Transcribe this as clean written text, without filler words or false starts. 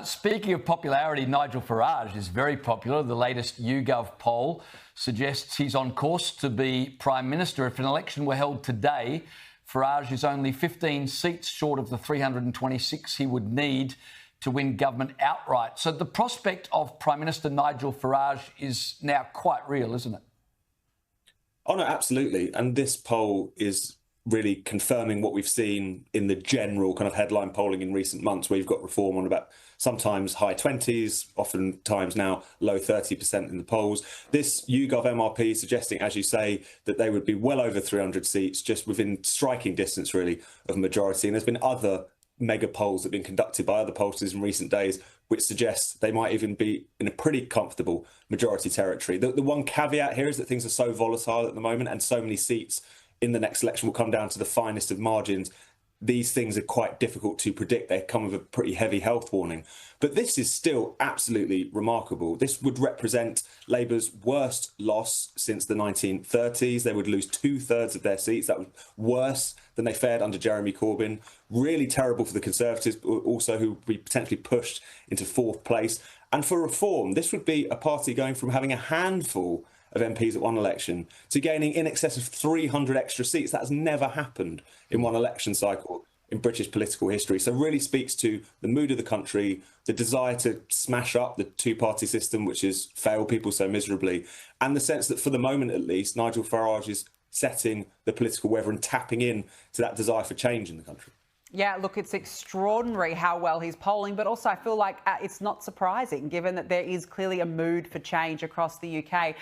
Speaking of popularity, Nigel Farage is very popular. The latest YouGov poll suggests he's on course to be Prime Minister. If an election were held today, Farage is only 15 seats short of the 326 he would need to win government outright. So the prospect of Prime Minister Nigel Farage is now quite real, isn't it? Oh, no, absolutely. And this poll is really confirming what we've seen in the general kind of headline polling in recent months, where you've got Reform on about sometimes high 20s, oftentimes now low 30% in the polls. This YouGov MRP suggesting, as you say, that they would be well over 300 seats, just within striking distance, really, of majority. And there's been other mega polls that have been conducted by other pollsters in recent days, which suggests they might even be in a pretty comfortable majority territory. The one caveat here is that things are so volatile at the moment, and so many seats in the next election will come down to the finest of margins. These things are quite difficult to predict. They come with a pretty heavy health warning. But this is still absolutely remarkable. This would represent Labour's worst loss since the 1930s. They would lose 2/3 of their seats. That was worse than they fared under Jeremy Corbyn. Really terrible for the Conservatives, also, who would be potentially pushed into fourth place. And for Reform, this would be a party going from having a handful of MPs at one election to gaining in excess of 300 extra seats. That has never happened in one election cycle in British political history. So really speaks to the mood of the country, the desire to smash up the two-party system, which has failed people so miserably, and the sense that for the moment, at least, Nigel Farage is setting the political weather and tapping in to that desire for change in the country. Yeah, look, it's extraordinary how well he's polling, but also I feel like it's not surprising given that there is clearly a mood for change across the UK.